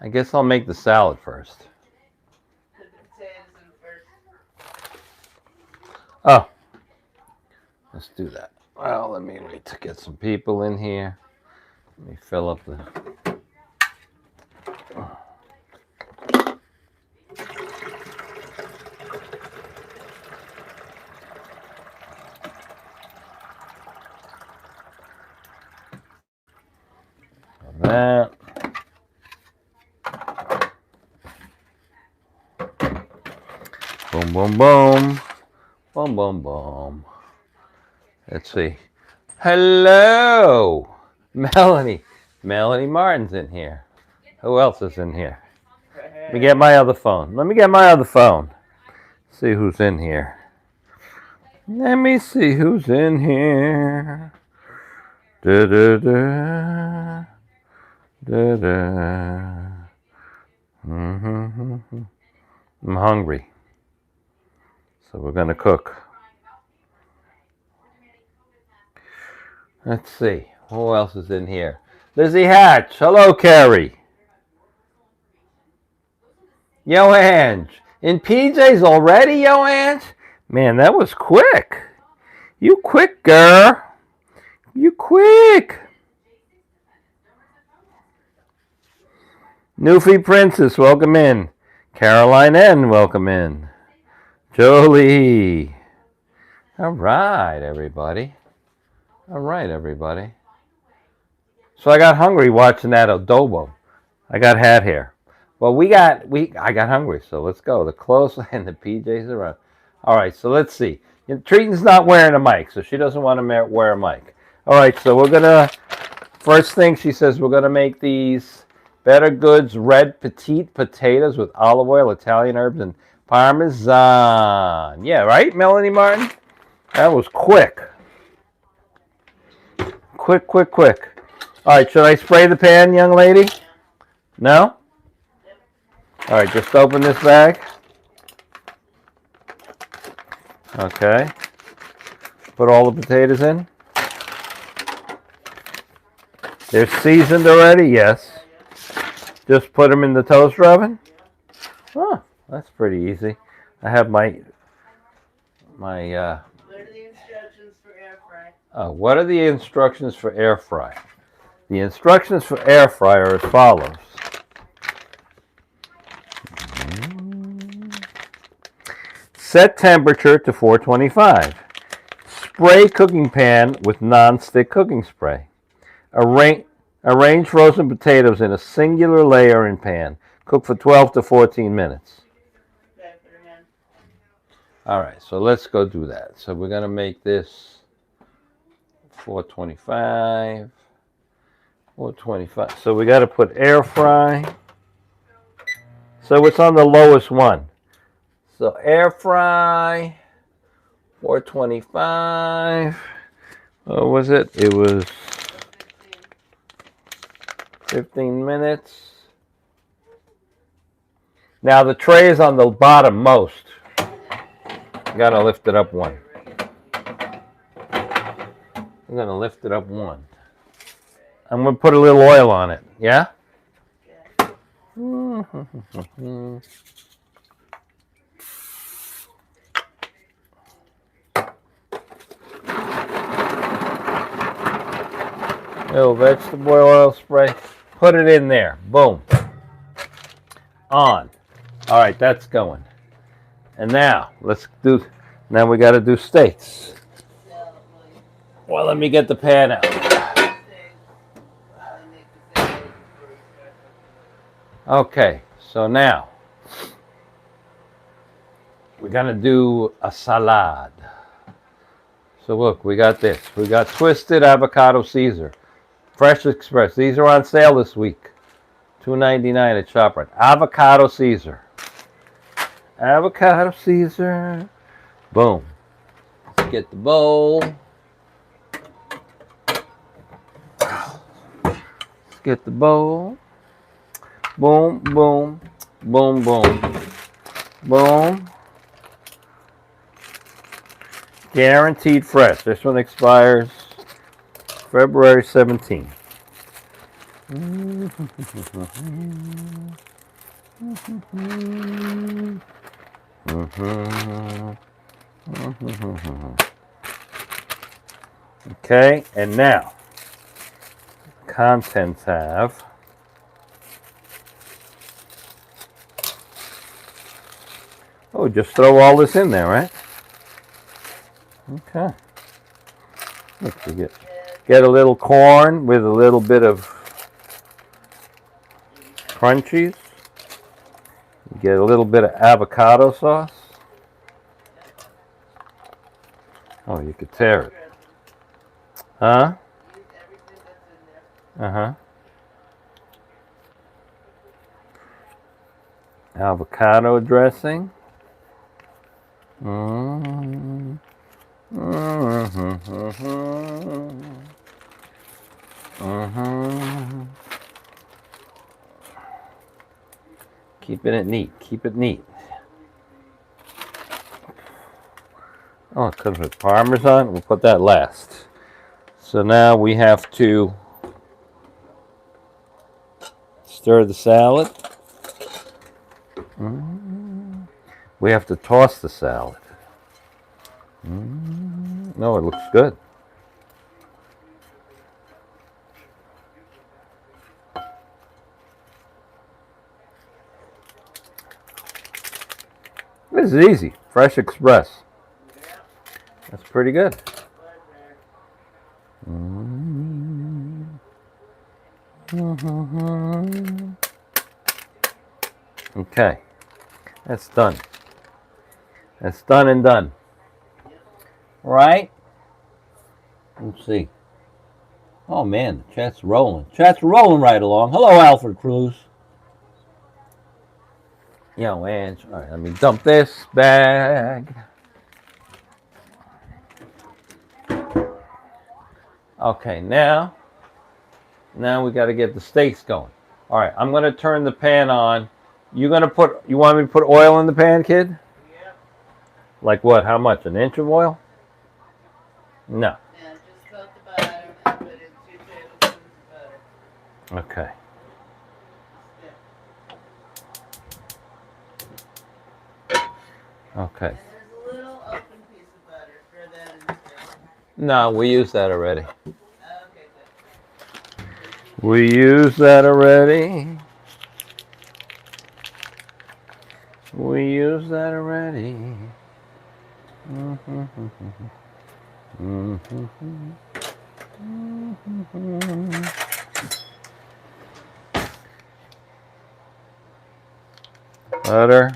I guess I'll make the salad first. The potatoes in first. Oh, let's do that. Well, let me wait to get some people in here. Let me fill up the. That. Boom, boom, boom. Boom, boom, boom. Let's see. Hello, Melanie. Melanie Martin's in here. Who else is in here? Let me get my other phone. Let me get my other phone. See who's in here. Let me see who's in here. Da da da. Da da. Mm-hmm. I'm hungry. So we're going to cook. Let's see. Who else is in here? Lizzie Hatch. Hello, Carrie. Yo, Ange. In PJs already, Yo, Ange? Man, that was quick. You quick, girl. You quick. Newfie Princess, welcome in. Caroline N, welcome in. Jolie. All right, everybody. All right, everybody. So I got hungry watching that adobo. I got hat hair. Well, I got hungry, so let's go. The clothes and the PJs are on. All right, so let's see. Treaton's not wearing a mic, so she doesn't want to wear a mic. All right, so we're going to, first thing she says, we're going to make these Better Goods red petite potatoes with olive oil, Italian herbs, and Parmesan. Yeah, right, Melanie Martin? That was quick. Quick, quick, quick. All right, should I spray the pan, young lady? No? All right, just open this bag. Okay. Put all the potatoes in. They're seasoned already? Yes. Just put them in the toaster oven? Oh, that's pretty easy. I have my What are the instructions for air fry? what are the instructions for air fry? The instructions for air fry are as follows. Set temperature to 425. Spray cooking pan with non-stick cooking spray. Arrange frozen potatoes in a singular layer in pan. Cook for 12 to 14 minutes. Okay, put them in. All right, so let's go do that. So we're going to make this 425. 425. So we got to put air fry. So it's on the lowest one. So air fry, 425. What was it? It was 15 minutes. Now the tray is on the bottom most. You gotta lift it up one. I'm gonna lift it up one. I'm gonna put a little oil on it. Yeah? Yeah. Little vegetable oil spray. Put it in there. Boom. On. All right, that's going. And now now we got to do steaks. Well, let me get the pan out. Okay, so now we're going to do a salad. So look, we got this. We got twisted avocado Caesar. Fresh Express. These are on sale this week. $2.99 at ShopRite. Avocado Caesar. Avocado Caesar. Boom. Let's get the bowl. Let's get the bowl. Boom, boom, boom, boom. Boom. Guaranteed fresh. This one expires February 17th. Okay, and now contents have just throw all this in there, right? Okay. Look, you get a little corn with a little bit of crunchies. You get a little bit of avocado sauce. Oh, you could tear it. Huh? Use everything that's in there. Uh-huh. Avocado dressing. Mm-hmm. Mm-hmm. Keeping it neat. Keep it neat. Oh, it comes with Parmesan. We'll put that last. So now we have to stir the salad. We have to toss the salad. No, it looks good. This is easy. Fresh Express. That's pretty good. Okay. That's done. That's done and done. Right? Let's see. Oh man, the chat's rolling. Chat's rolling right along. Hello, Alfred Cruz. Yo, Ange. All right, let me dump this bag. Okay, now we got to get the steaks going. All right, I'm gonna turn the pan on. You want me to put oil in the pan, kid? Yeah. Like what? How much? An inch of oil? No. Yeah, just coat the bottom and put in 2 tablespoons of butter. Okay. Okay. And there's a little open piece of butter. Throw that in the No, we used that already. Okay, good. We used that already. We used that already. Butter.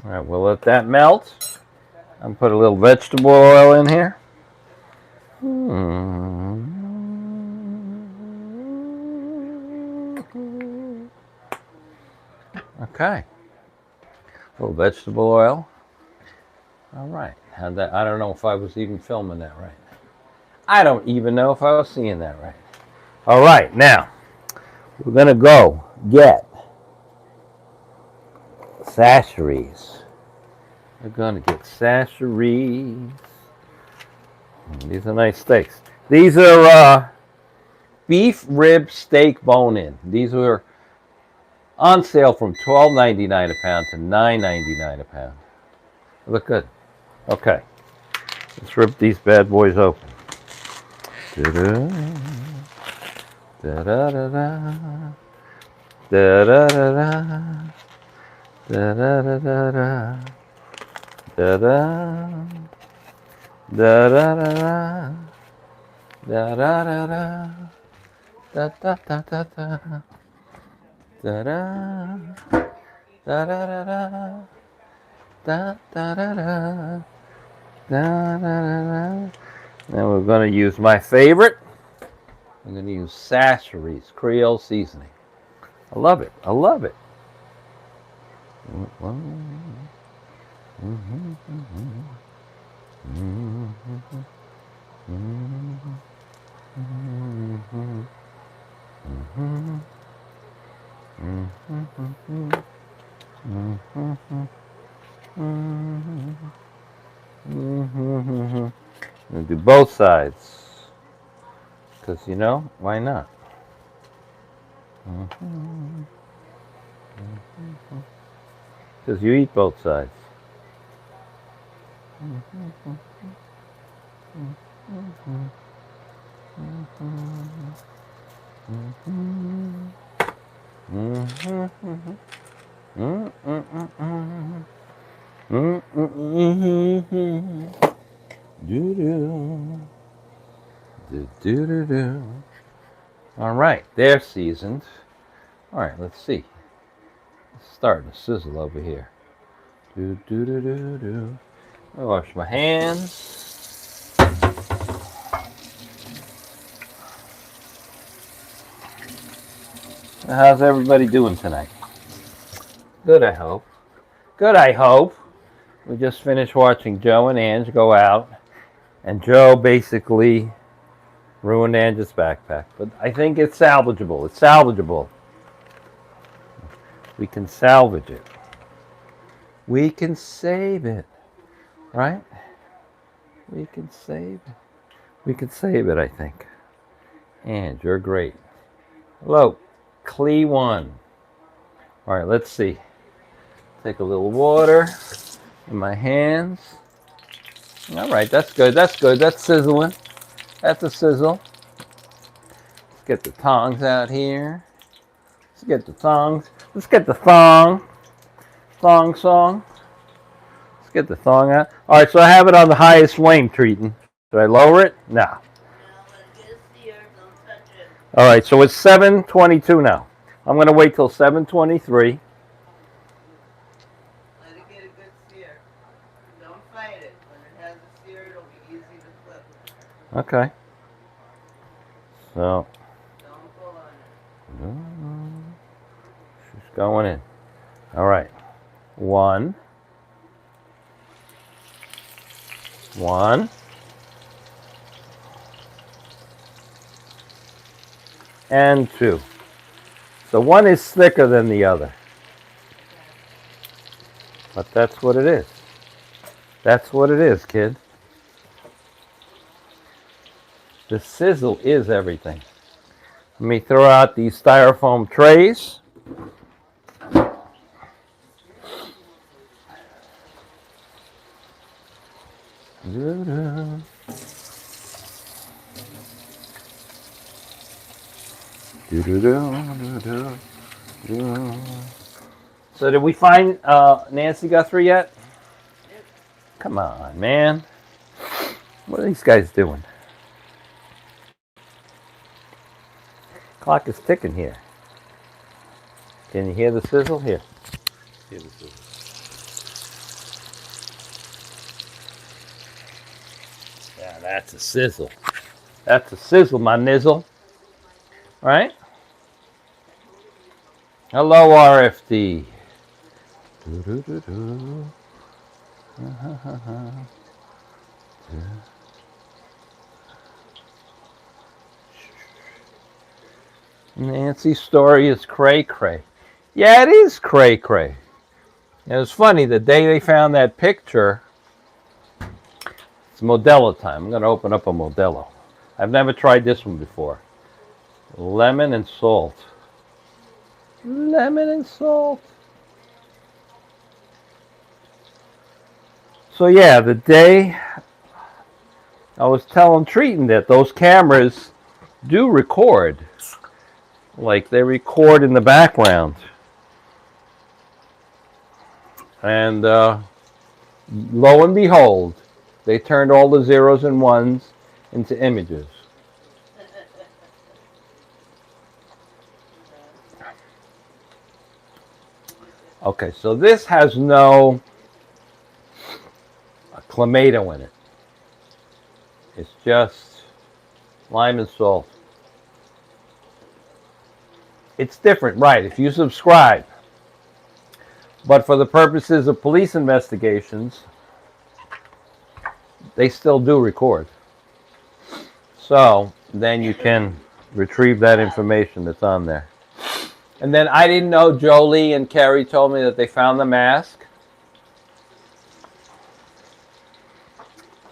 All right, we'll let that melt. I'm put a little vegetable oil in here. Okay. A little vegetable oil. All right. How'd that? I don't know if I was even filming that right. I don't even know if I was seeing that right. All right, now we're gonna go get sasheries. We're gonna get sasheries. These are nice steaks. These are beef rib steak bone-in. These were on sale from $12.99 a pound to $9.99 a pound. Look good. Okay, let's rip these bad boys open. Da-da, da-da-da-da, da-da-da-da, da-da-da-da-da, da-da, da-da-da-da, da-da-da-da, da-da-da-da-da, da-da, da-da-da-da, da-da-da-da, da-da-da-da. Now we're going to use my favorite. I'm going to use Sasheries Creole seasoning. I love it. I love it. We'll do both sides. Because, you know, why not? Because you eat both sides. All right, they're seasoned. All right, let's see. It's starting to sizzle over here. I wash my hands. How's everybody doing tonight? Good, I hope. Good, I hope. We just finished watching Joe and Ange go out, and Joe basically ruined Ange's backpack. But I think it's salvageable. It's salvageable. We can salvage it. We can save it. Right? We can save it. We can save it, I think. Ange, you're great. Hello, Clee1. All right, let's see. Take a little water in my hands. All right, that's good. That's good. That's sizzling. That's a sizzle. Let's get the tongs out here. Let's get the tongs. Let's get the thong. Thong song. Let's get the thong out. All right, so I have it on the highest flame, Treaton. Should I lower it? No. No, let it get seared. Don't touch it. All right, so it's 7:22 now. I'm going to wait till 7:23. Let it get a good sear. Don't fight it. When it has a sear, it'll be easy to flip. Okay. So. Don't pull on it. She's going in. All right. One. And two. So one is thicker than the other. But that's what it is. That's what it is, kid. The sizzle is everything. Let me throw out these styrofoam trays. So did we find Nancy Guthrie yet? Come on, man. What are these guys doing? Clock is ticking here. Can you hear the sizzle? Here. Hear the sizzle. Yeah, that's a sizzle. That's a sizzle, my nizzle. Right? Hello, RFD. Nancy's story is cray-cray. Yeah, it is cray-cray. It was funny, the day they found that picture, it's Modelo time. I'm going to open up a Modelo. I've never tried this one before. Lemon and salt. Lemon and salt. So yeah, the day I was telling Treaton that those cameras do record. Like they record in the background. And lo and behold, they turned all the zeros and ones into images. Okay, so this has no clamato in it. It's just lime and salt. It's different, right, if you subscribe. But for the purposes of police investigations, they still do record. So then you can retrieve that information that's on there. And then I didn't know, Jolie and Carrie told me that they found the mask.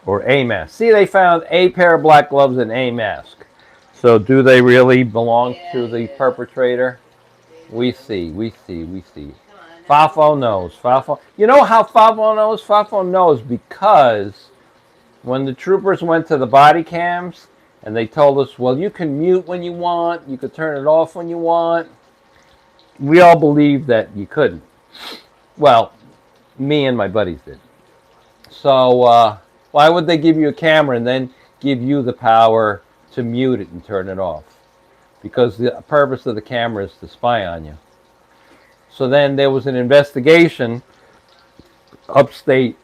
Or a mask. See, they found a pair of black gloves and a mask. So do they really belong to the perpetrator? We see. FAFO knows. FAFO. You know how FAFO knows? FAFO knows because when the troopers went to the body cams and they told us, well, you can mute when you want, you could turn it off when you want. We all believed that you couldn't. Well, me and my buddies did. So why would they give you a camera and then give you the power to mute it and turn it off? Because the purpose of the camera is to spy on you. So then there was an investigation upstate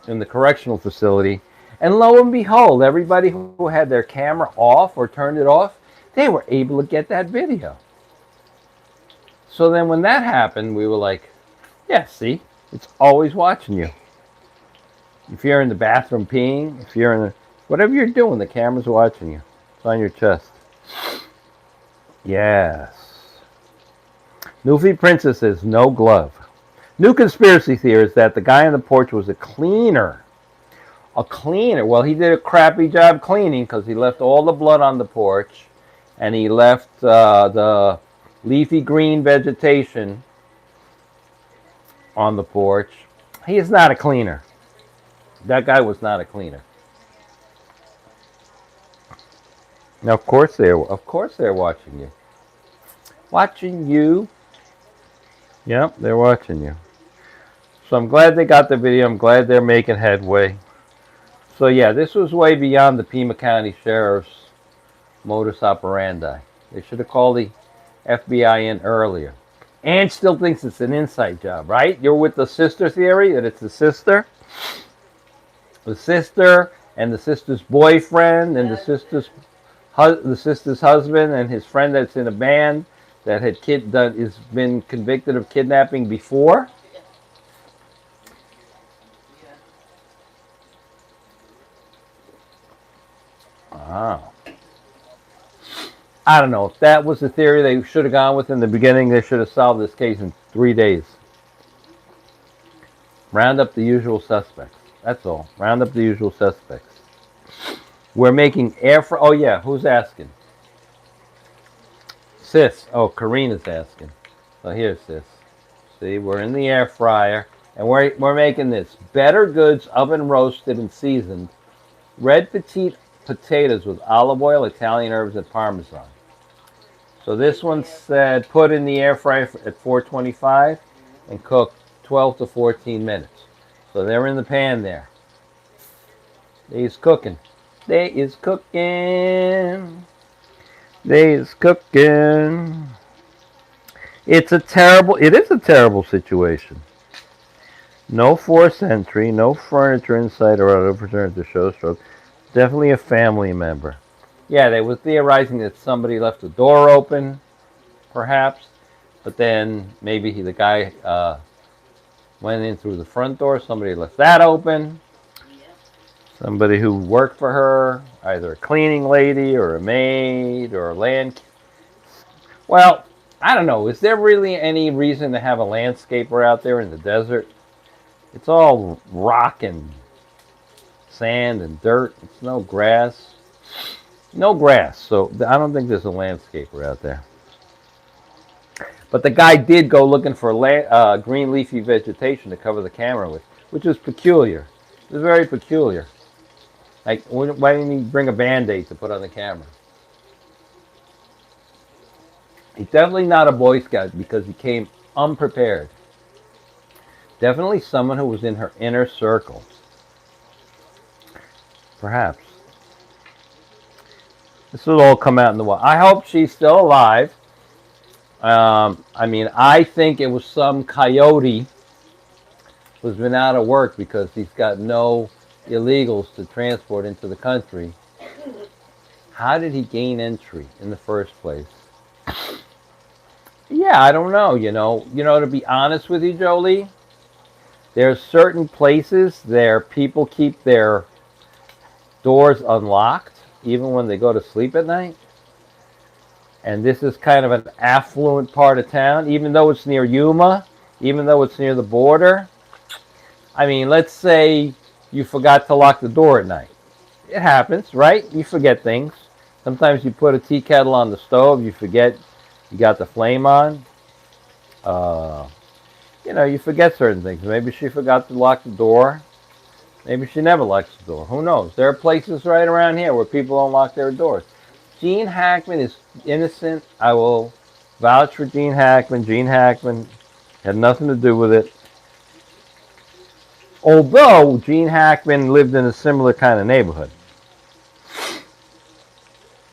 in the correctional facility, and lo and behold, everybody who had their camera off or turned it off, they were able to get that video. So then when that happened, we were like, yeah, see, it's always watching you. If you're in the bathroom peeing, if you're in the, whatever you're doing, the camera's watching you. It's on your chest. Yes. Newfie Princess says no glove. New conspiracy theory is that the guy on the porch was a cleaner. A cleaner. Well, he did a crappy job cleaning because he left all the blood on the porch and he left the leafy green vegetation on the porch. He is not a cleaner. That guy was not a cleaner. Now, of course they're watching you. Watching you. Yep, they're watching you. So I'm glad they got the video. I'm glad they're making headway. So yeah, this was way beyond the Pima County Sheriff's modus operandi. They should have called the FBI in earlier. And still thinks it's an inside job, right? You're with the sister theory, that it's the sister? The sister and the sister's boyfriend and the sister's husband and his friend that's in a band that has been convicted of kidnapping before. Wow. I don't know. If that was the theory they should have gone with in the beginning, they should have solved this case in 3 days. Round up the usual suspects. That's all. Round up the usual suspects. We're making air fry. Oh, yeah. Who's asking? Sis. Oh, Karina's asking. So here's Sis. See, we're in the air fryer, and we're making this. Better Goods oven roasted and seasoned red petite potatoes with olive oil, Italian herbs, and Parmesan. So this one said put in the air fryer at 425 and cook 12 to 14 minutes. So they're in the pan there. They's cooking. They is cooking. They is cooking. It is a terrible situation. No forced entry, no furniture inside or out of return to show stroke. Definitely a family member. Yeah, they were theorizing that somebody left the door open, perhaps, but then maybe the guy went in through the front door. Somebody left that open. Somebody who worked for her, either a cleaning lady or a maid or a land. Well, I don't know. Is there really any reason to have a landscaper out there in the desert? It's all rock and sand and dirt. It's no grass. No grass. So I don't think there's a landscaper out there. But the guy did go looking for green leafy vegetation to cover the camera with, which is peculiar. It was very peculiar. Like, why didn't he bring a Band-Aid to put on the camera? He's definitely not a Boy Scout because he came unprepared. Definitely someone who was in her inner circle. Perhaps. This will all come out in the wild. I hope she's still alive. I think it was some coyote who's been out of work because he's got no illegals to transport into the country. How did he gain entry in the first place? Yeah, I don't know, to be honest with you, Jolie, there's certain places there people keep their doors unlocked even when they go to sleep at night. And this is kind of an affluent part of town, even though it's near Yuma, even though it's near the border. I mean, let's say you forgot to lock the door at night. It happens, right? You forget things. Sometimes you put a tea kettle on the stove, you forget you got the flame on. Uh, you forget certain things. Maybe she forgot to lock the door. Maybe she never locks the door. Who knows? There are places right around here where people don't lock their doors. Gene Hackman is innocent. I will vouch for Gene Hackman. Gene Hackman had nothing to do with it. Although Gene Hackman lived in a similar kind of neighborhood.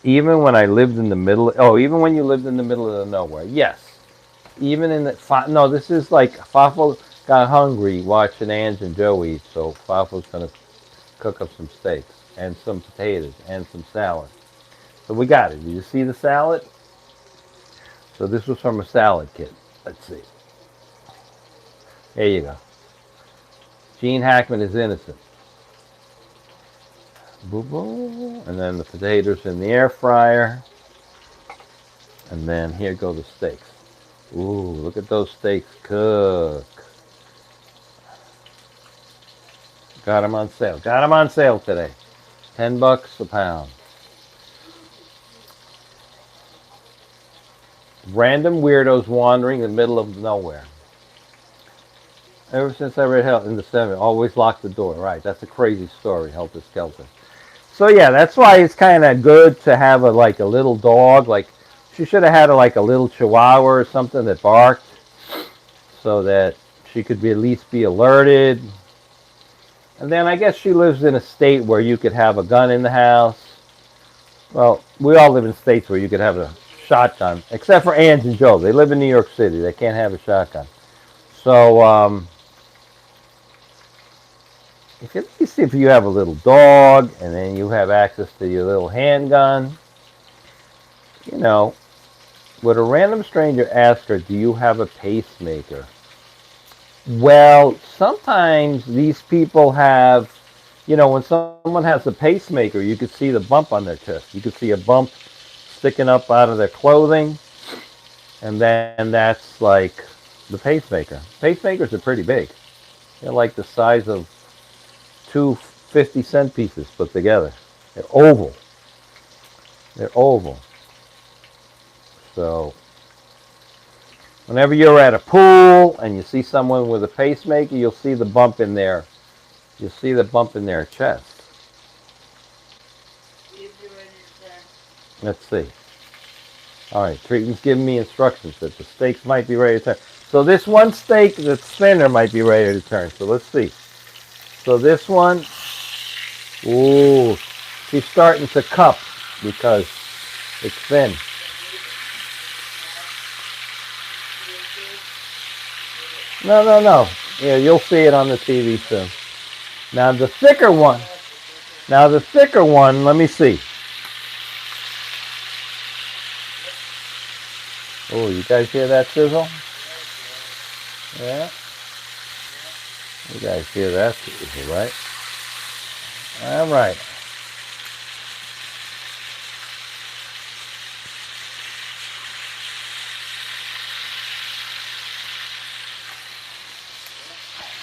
Even when I lived in the middle, even when you lived in the middle of the nowhere, yes. Even in the, no, this is like Fafo got hungry watching Ange and Joe eat, so Fafo's going to cook up some steaks and some potatoes and some salad. So we got it. Did you see the salad? So this was from a salad kit. Let's see. There you go. Gene Hackman is innocent. Boo boo. And then the potatoes in the air fryer. And then here go the steaks. Ooh, look at those steaks cook. Got them on sale. Got them on sale today. $10 a pound. Random weirdos wandering in the middle of nowhere. Ever since I read Help in the 70s, always lock the door. Right, that's a crazy story, Helter Skelter. So yeah, that's why it's kind of good to have a little dog. Like she should have had like a little Chihuahua or something that barked, so that she could be at least be alerted. And then I guess she lives in a state where you could have a gun in the house. Well, we all live in states where you could have a shotgun, except for Ange and Joe. They live in New York City. They can't have a shotgun. So if you have a little dog and then you have access to your little handgun, you know, would a random stranger ask her, "Do you have a pacemaker?" Well, sometimes these people have, when someone has a pacemaker, you could see the bump on their chest. You could see a bump sticking up out of their clothing, and then that's like the pacemaker. Pacemakers are pretty big. They're like the size of two 50-cent pieces put together. They're oval. They're oval. So whenever you're at a pool and you see someone with a pacemaker, you'll see the bump in their chest. Let's see. All right, Treaton's giving me instructions that the steaks might be ready to turn. So this one steak that's thinner might be ready to turn. So let's see. So this one, ooh, she's starting to cup because it's thin. No. Yeah, you'll see it on the TV soon. Now the thicker one, let me see. Oh, you guys hear that sizzle? Yeah? You guys hear that sizzle, right? All right.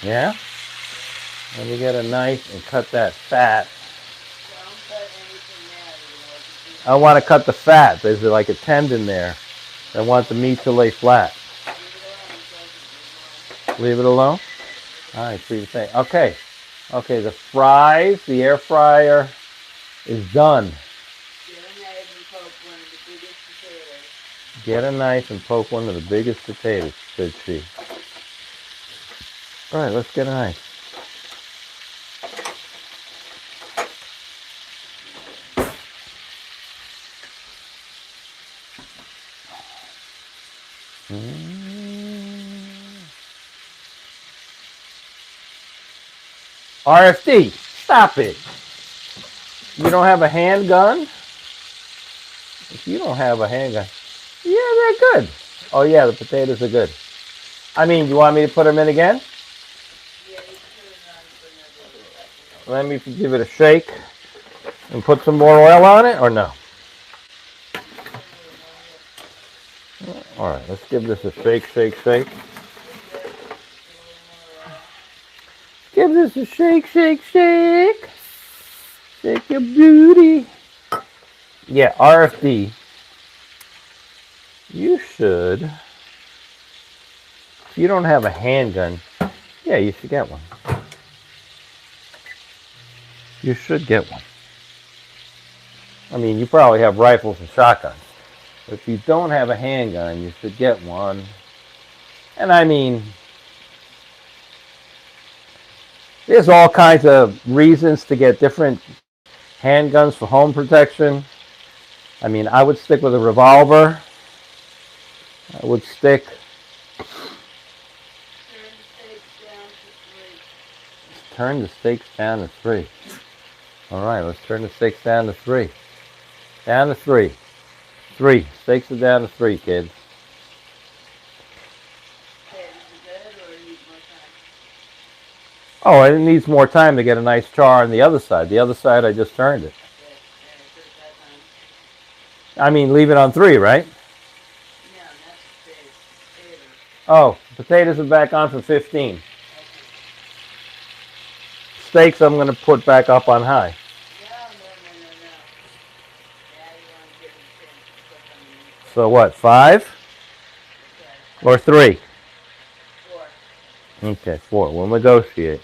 Yeah? Let me get a knife and cut that fat. I want to cut the fat. There's like a tendon there. I want the meat to lay flat. Leave it alone? All right, see the thing. Okay. Okay, the fries, the air fryer is done. Get a knife and poke one of the biggest potatoes, said she. All right, let's get a knife. RFD, stop it. You don't have a handgun? If you don't have a handgun, yeah, they're good. Oh yeah, the potatoes are good. I mean, you want me to put them in again? Let me give it a shake and put some more oil on it, or no? All right, let's give this a shake, shake, shake. Give this a shake, shake, shake. Shake your booty. Yeah, RFD. You should. If you don't have a handgun, yeah, you should get one. You should get one. I mean, you probably have rifles and shotguns. But if you don't have a handgun, you should get one. And I mean, there's all kinds of reasons to get different handguns for home protection. I mean, I would stick with a revolver. I would stick. Turn the stakes down to 3. All right, let's turn the stakes down to 3. Down to 3. 3. Stakes are down to 3, kids. Oh, it needs more time to get a nice char on the other side. The other side, I just turned it. I mean, leave it on 3, right? Oh, potatoes are back on for 15. Steaks I'm going to put back up on high. So what, 5? Or 3? 4. Okay, 4. We'll negotiate.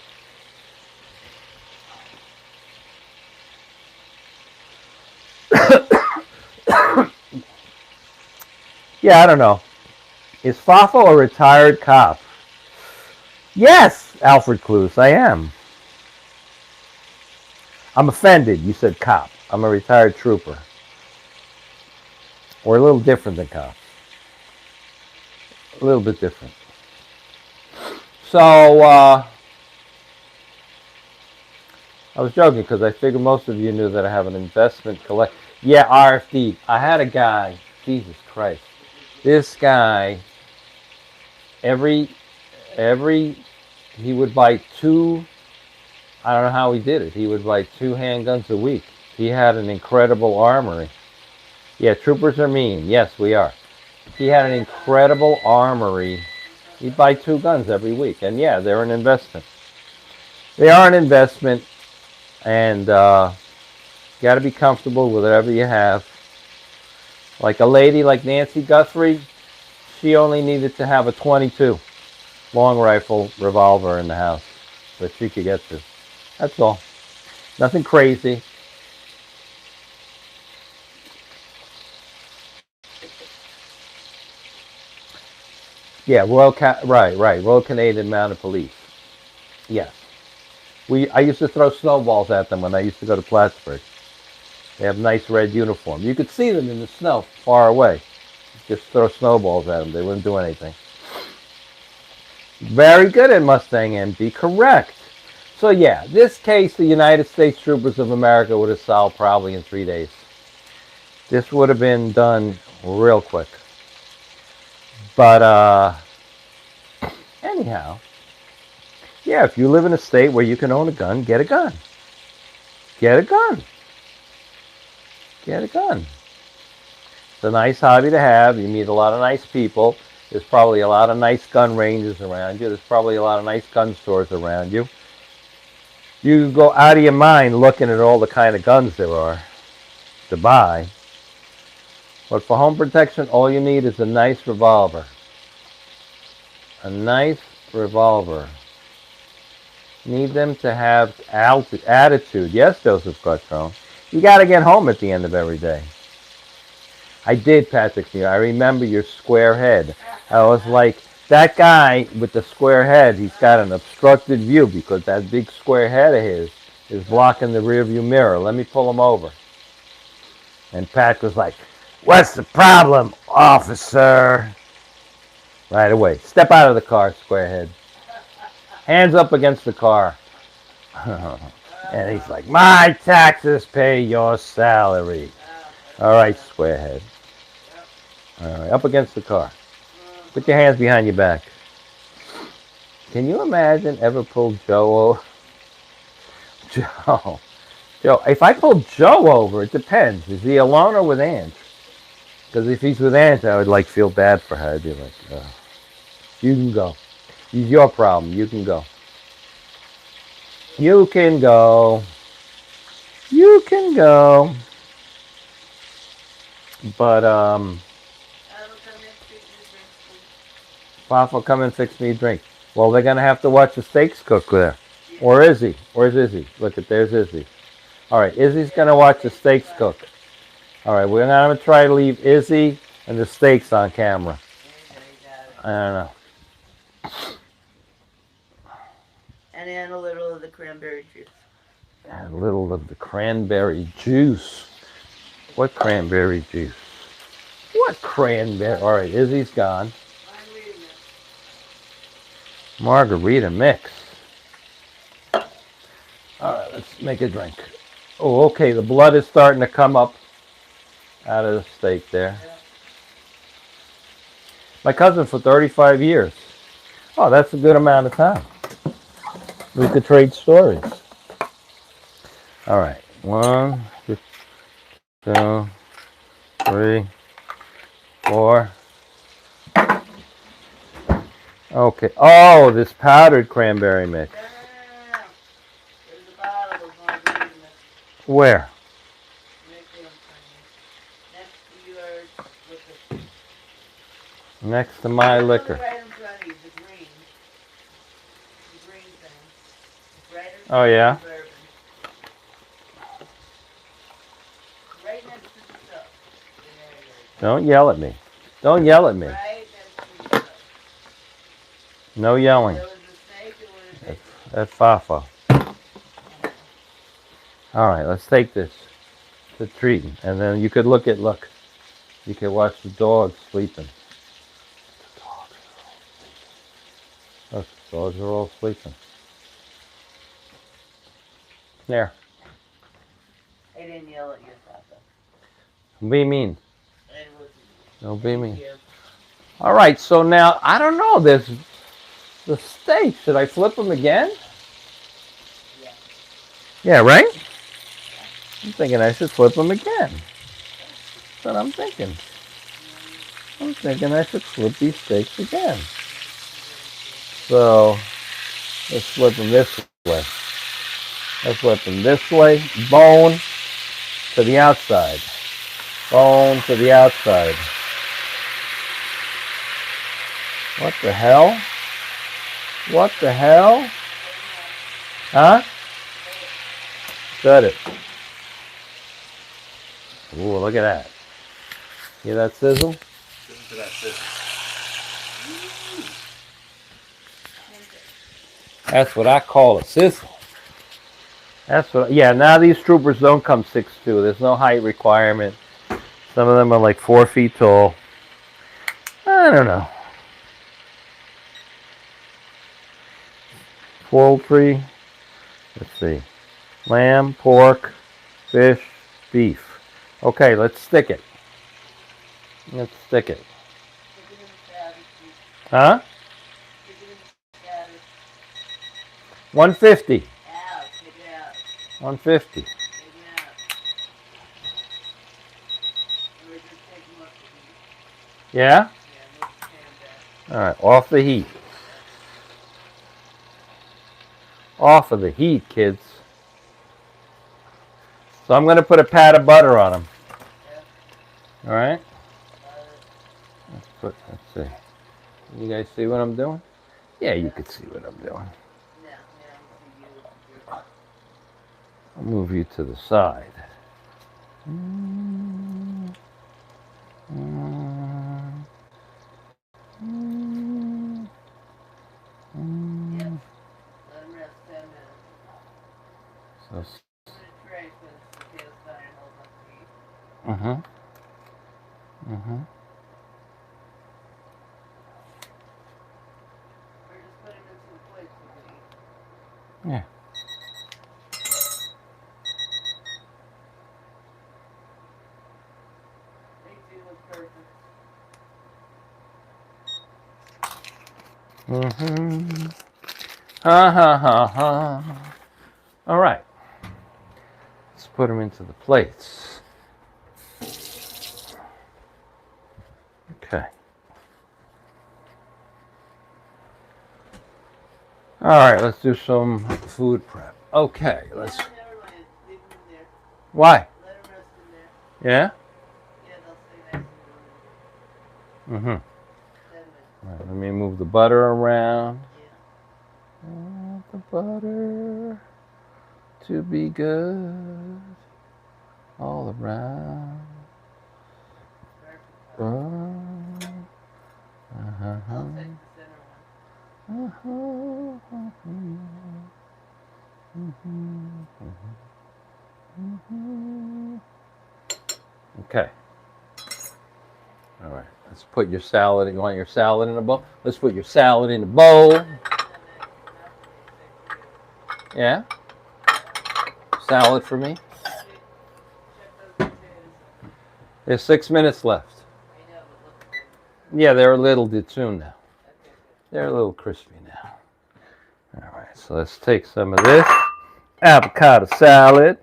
Yeah, I don't know. Is FAFO a retired cop? Yes, Alfred Clues, I am. I'm offended. You said cop. I'm a retired trooper. We're a little different than cops. A little bit different. So, I was joking because I figured most of you knew that I have an investment collect. Yeah, RFD. I had a guy. Jesus Christ. This guy, every he would buy 2. I don't know how he did it. He would buy 2 handguns a week. He had an incredible armory. Yeah, troopers are mean. Yes, we are. He had an incredible armory. He'd buy 2 guns every week. And yeah, they're an investment. They are an investment. And you got to be comfortable with whatever you have. Like a lady like Nancy Guthrie, she only needed to have a .22 long rifle revolver in the house that she could get to. That's all. Nothing crazy. Yeah, right. Royal Canadian Mounted Police. Yes. I used to throw snowballs at them when I used to go to Plattsburgh. They have nice red uniforms. You could see them in the snow far away. Just throw snowballs at them. They wouldn't do anything. Very good at Mustang MD. Correct. So yeah, this case, the United States Troopers of America would have solved probably in 3 days. This would have been done real quick. But anyhow, yeah, if you live in a state where you can own a gun, get a gun. Get a gun. Get a gun. It's a nice hobby to have. You meet a lot of nice people. There's probably a lot of nice gun ranges around you. There's probably a lot of nice gun stores around you. You go out of your mind looking at all the kind of guns there are to buy. But for home protection, all you need is a nice revolver. A nice revolver. Need them to have attitude. Yes, Joseph Guttrone. You got to get home at the end of every day. I did, Patrick. I remember your square head. I was like, that guy with the square head, he's got an obstructed view because that big square head of his is blocking the rearview mirror. Let me pull him over. And Pat was like, what's the problem, officer? Right away. Step out of the car, squarehead. Hands up against the car. And he's like, my taxes pay your salary. All right, squarehead. All right, up against the car. Put your hands behind your back. Can you imagine ever pulled Joe over? Joe, if I pulled Joe over, it depends. Is he alone or with Ange? Because if he's with Aunt, I would like feel bad for her. I'd be like, you can go. It's your problem. You can go. You can go. You can go. But Papa, come and fix me a drink. Well, they're gonna have to watch the steaks cook there. Or Izzy. Where's Izzy? Look at there's Izzy. All right, Izzy's gonna watch the steaks cook. All right, we're not gonna try to leave Izzy and the steaks on camera. I don't know. And add a little of the cranberry juice. Add a little of the cranberry juice. What cranberry juice? What cranberry? All right, Izzy's gone. Margarita mix. All right, let's make a drink. Oh, okay, the blood is starting to come up out of the steak there. My cousin for 35 years. Oh, that's a good amount of time. We could trade stories. All right, 1, 2, 3, 4. Okay. Oh, this powdered cranberry mix. Where? Next to my liquor. Oh, yeah? Don't yell at me. Don't yell at me. No yelling. That's FAFO. All right, let's take this to treat. And then you could look. You could watch the dogs sleeping. Look, the dogs are all sleeping. There. I didn't yell at you, Papa. Don't be mean. Don't be mean. All right, so now, I don't know, there's the steak. Should I flip them again? Yeah. Yeah, right? I'm thinking I should flip them again. That's what I'm thinking. I'm thinking I should flip these steaks again. So, let's flip them this way. Let's flip them this way. Bone to the outside. Bone to the outside. What the hell? What the hell? Huh? Got it. Ooh, look at that. Hear that sizzle? Listen to that sizzle. That's what I call a sizzle. That's what. Yeah. Now these troopers don't come 6'2". There's no height requirement. Some of them are like 4 feet tall. I don't know. Poultry. Let's see. Lamb, pork, fish, beef. Okay, let's stick it. Let's stick it. Huh? 150. 150. Yeah? All right, off the heat. Off of the heat, kids. So I'm going to put a pat of butter on them. All right? Let's see. You guys see what I'm doing? Yeah, you can see what I'm doing. I'll move you to the side. So, yeah. Ha ha ha ha. All right. Let's put them into the plates. All right, let's do some food prep. Okay, let's. Yeah, never mind. Leave them in there. Why? Let them rest in there. Yeah. Yeah, they'll stay nice and warm Mm-hmm. in 10 minutes. All right, let me move the butter around. Yeah. I want the butter to be good all around. Perfect. Uh-huh. I'll take the center one. Okay. All right. Let's put your salad. You want your salad in a bowl? Let's put your salad in a bowl. Not for me. Take for you. Yeah. Salad for me. Check those potatoes. There's 6 minutes left. I know, but look at them. Yeah, they're a little detuned now. Okay, good. They're a little crispy now. All right. So let's take some of this avocado salad.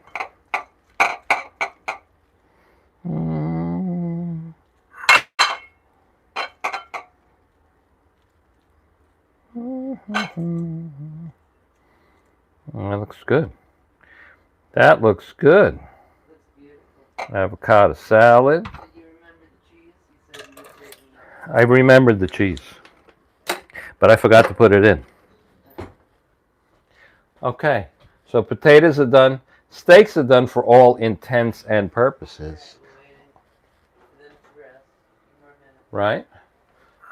That looks good. That looks good. Looks beautiful. Avocado salad. Did you remember the cheese? You said you were taking it. I remembered the cheese, but I forgot to put it in. Okay, so potatoes are done. Steaks are done for all intents and purposes. We're waiting for them to rest. A few more minutes. Right?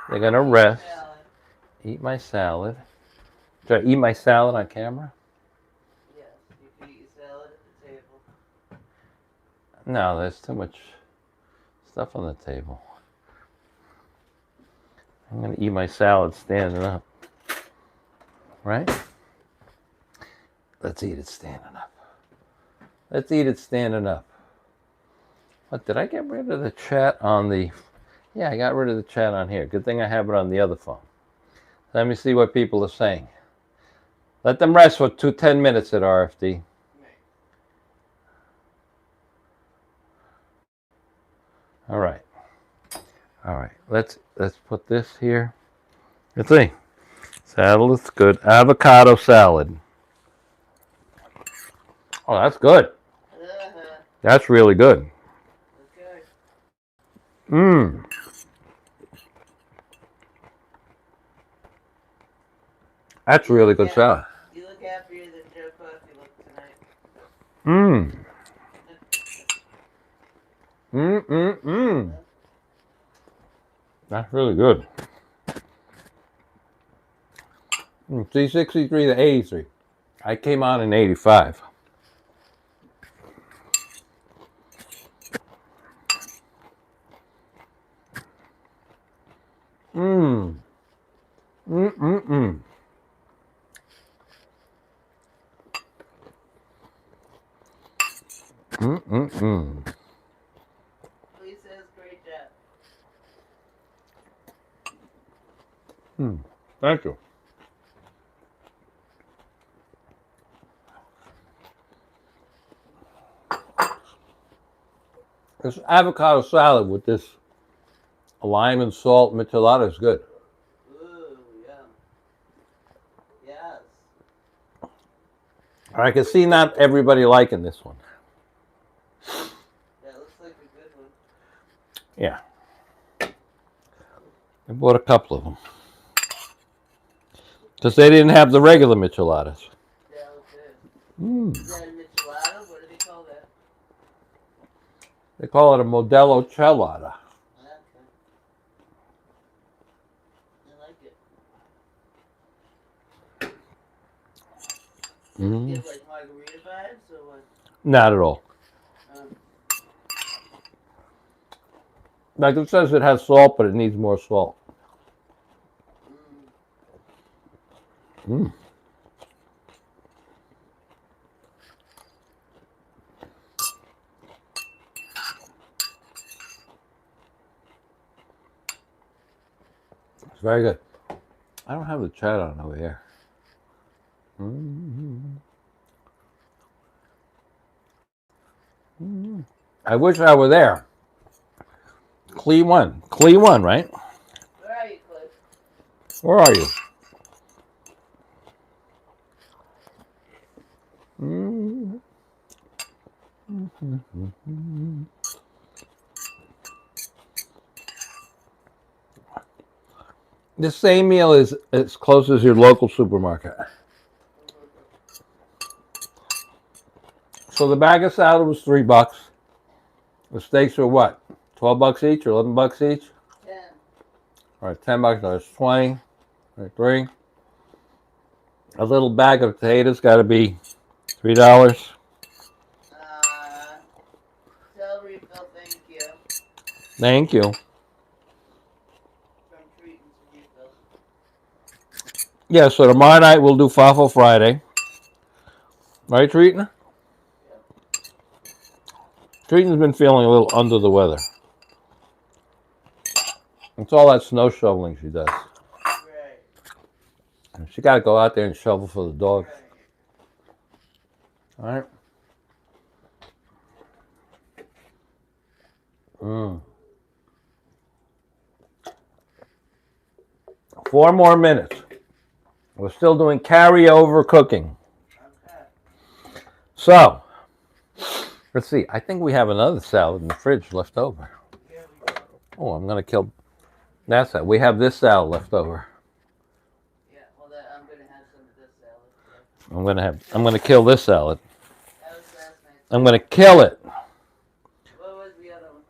They're going to rest. Salad. Eat my salad. Should I eat my salad on camera? Yes, you can eat your salad at the table. No, there's too much stuff on the table. I'm going to eat my salad standing up. Right? Let's eat it standing up. Let's eat it standing up. What, did I get rid of the chat on the... Yeah, I got rid of the chat on here. Good thing I have it on the other phone. Let me see what people are saying. Let them rest for 10 minutes at RFD. All right. All right. Let's put this here. Let's see. Salad looks good. Avocado salad. Oh, that's good. That's really good. Okay. Mmm. That's really good salad. You look happier than Joe Coffey looked tonight. Mmm. That's really good. C63 to 83. I came on in 85. Mmm. Mmm. Lee says great job. Thank you. This avocado salad with this lime and salt michelada is good. Ooh, yum. Yes. I can see not everybody liking this one. That looks like a good one. Yeah. I bought a couple of them. Because they didn't have the regular micheladas. That looks good. Is that a michelada? What do they call that? They call it a Modelo Chelada. Okay. I like it. Does it give like margarita vibes or what? Not at all. Like it says it has salt, but it needs more salt. It's very good. I don't have the chat on over here. I wish I were there. Clee won, right? Where are you, Cliff? Where are you? Mm. The same meal is as close as your local supermarket. So the bag of salad was $3. The steaks were what? $12 each or $11 each? 10. All right, $10. That's 20. All right, 3. A little bag of potatoes got to be $3. Cell refill, thank you. Thank you. From Treaton's refill. Yeah, so tomorrow night we'll do FAFO Friday. Right, Treaton? Yep. Treaton's been feeling a little under the weather. It's all that snow shoveling she does. Right. And she got to go out there and shovel for the dogs. Right. All right. 4 more minutes. We're still doing carryover cooking. Okay. So, let's see. I think we have another salad in the fridge left over. Yeah, we do. Oh, I'm going to kill that salad. We have this salad left over. Yeah, well, I'm going to have some of this salad. So. I'm going to kill this salad. That was last night. I'm going to kill it. What was the other one?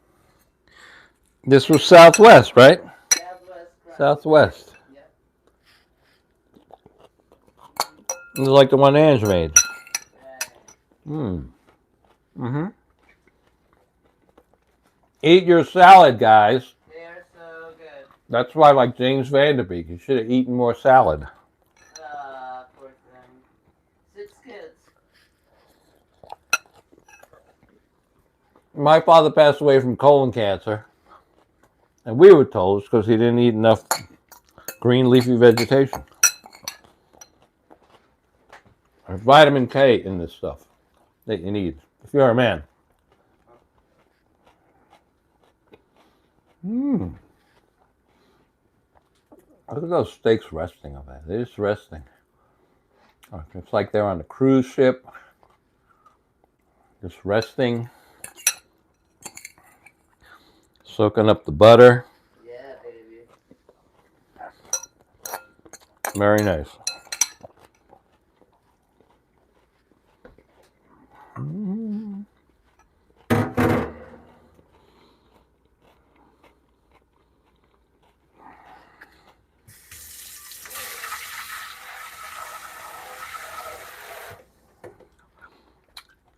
This was Southwest, right? Southwest. Southwest. Yep. This is like the one Ange made. Right. Mm-hmm. Eat your salad, guys. They are so good. That's why I like James Vanderbeek. You should have eaten more salad. Poor thing. 6 kids. My father passed away from colon cancer. And we were told it's because he didn't eat enough green leafy vegetation. There's vitamin K in this stuff that you need if you're a man. Look at those steaks resting over there. They're just resting. It's like they're on a cruise ship. Just resting. Soaking up the butter. Yeah, baby. Very nice.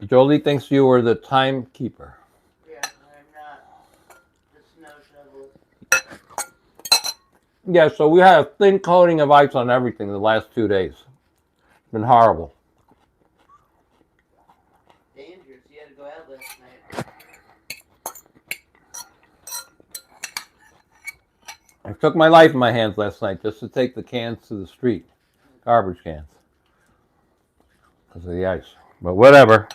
Jolie thinks you were the timekeeper. Yeah, I'm not. The snow shovel. Yeah, so we had a thin coating of ice on everything the last 2 days. It's been horrible. Dangerous. You had to go out last night. I took my life in my hands last night just to take the cans to the street. Garbage cans. Because of the ice. But whatever.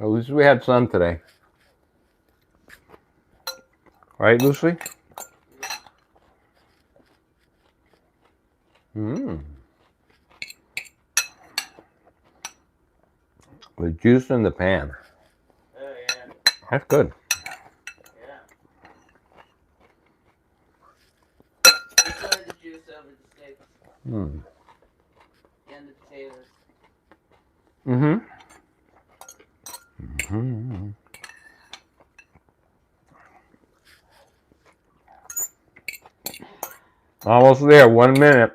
At least we had sun today. Right, Lucy? The juice in the pan. Oh, yeah. That's good. Yeah. Enjoy the juice over the steaks. And the potatoes. Almost there. 1 minute. Right.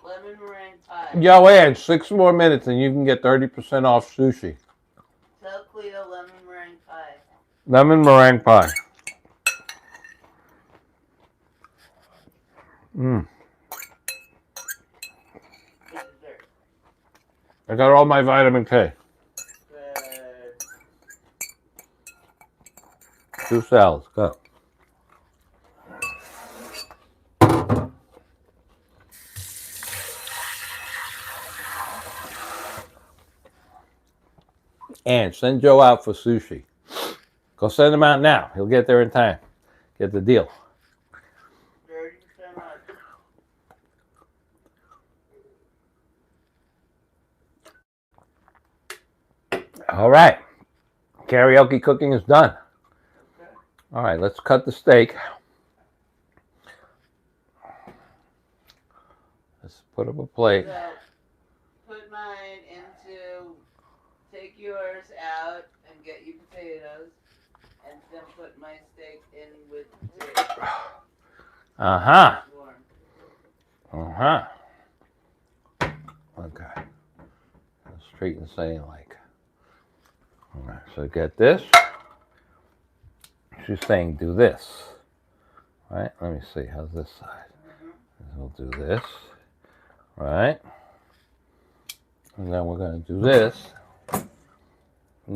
Lemon meringue pie. Joanne, 6 more minutes and you can get 30% off sushi. Tell Cleo lemon meringue pie. Lemon meringue pie. For dessert. I got all my vitamin K. Good. 2 salads. Go. And send Joe out for sushi. Go send him out now. He'll get there in time. Get the deal. 30% off. All right. Karaoke cooking is done. Okay. All right, let's cut the steak. Let's put up a plate. So, put mine into, take yours out and get you potatoes, and then put my steak in with potatoes. Uh-huh. It's warm. Uh-huh. Okay. Straight and saying like. All right, so get this. She's saying do this. Right? Let me see. How's this side? We'll do this. Right? And then we're going to do this. And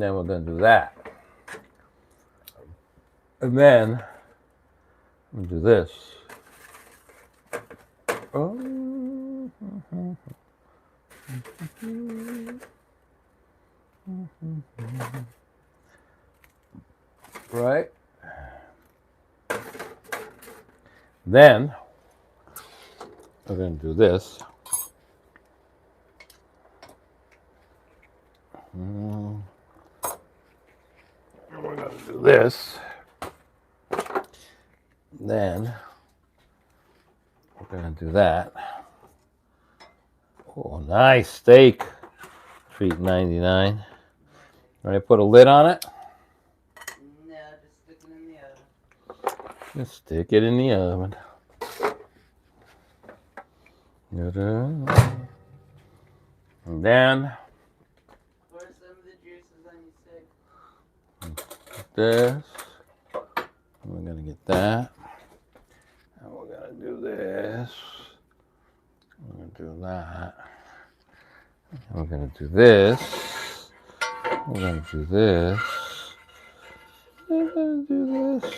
then we're going to do that. And then we'll do this. Oh. Right? Then we're going to do this. And we're going to do this. Then we're going to do that. Oh, nice steak. $3.99. Ready to put a lid on it? No, just stick it in the oven. Just stick it in the oven. And then Pour some of the juices on your steak. this. We're going to get that. And we're going to do this. We're going to do that. And we're going to do this. We're going to do this. We're going to do this.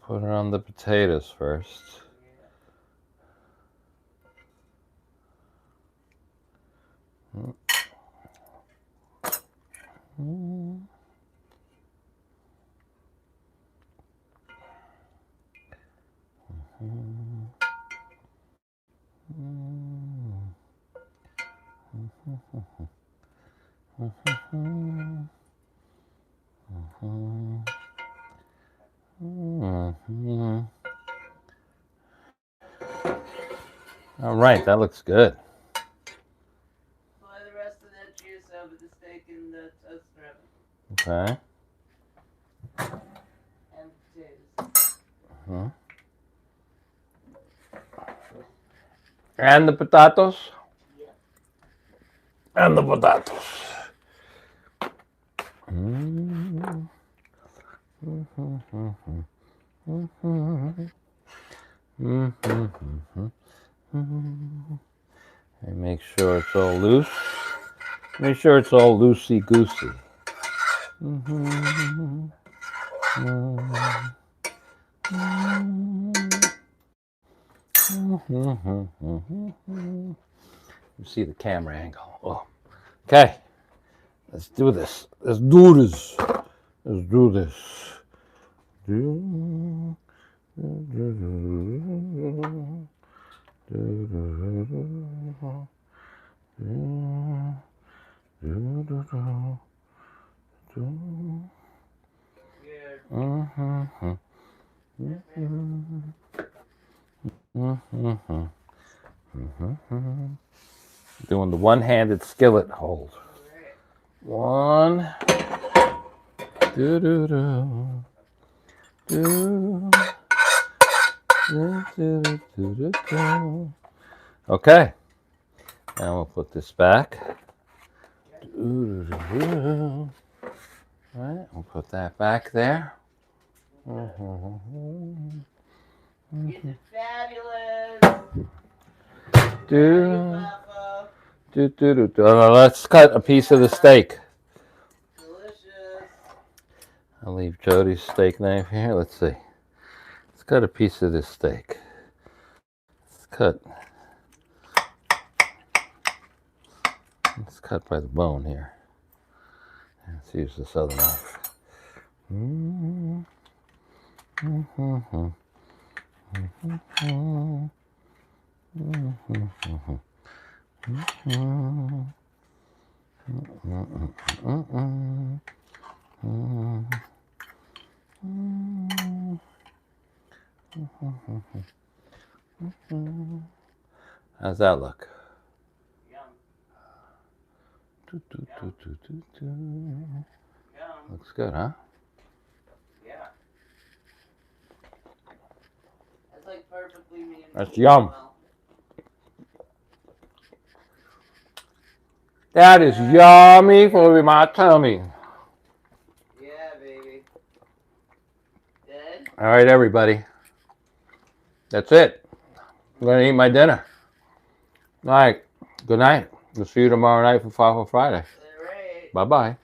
Put it on the potatoes first. All right, that looks good. Pour the rest of that juice over the steak in the toaster oven. Okay. And potatoes. And the potatoes. Yep. And the potatoes. And make sure it's all loose. Make sure it's all loosey-goosey. You see the camera angle. Oh. Okay. Let's do this. Let's do this. Let's do this. Doing the one-handed skillet hold. One. Do do do. Do. Do do do do do. Okay. Now we'll put this back. Do, do, do. All right, we'll put that back there. Isn't it fabulous? Do, FAFO. do, do, do, do. Let's cut a piece of the steak. Delicious. I'll leave Jody's steak knife here. Let's see. Let's cut a piece of this steak. Let's cut. Let's cut by the bone here. Let's use this other knife. How's that look? Yum. Yum. Yum. Looks good, huh? Yeah. That's like perfectly me and That's yum. well. That is yummy for my tummy. Yeah, baby. Dead? All right, everybody. That's it. I'm going to eat my dinner. All right. Good night. We'll see you tomorrow night for FAFO Friday. All right. Bye-bye.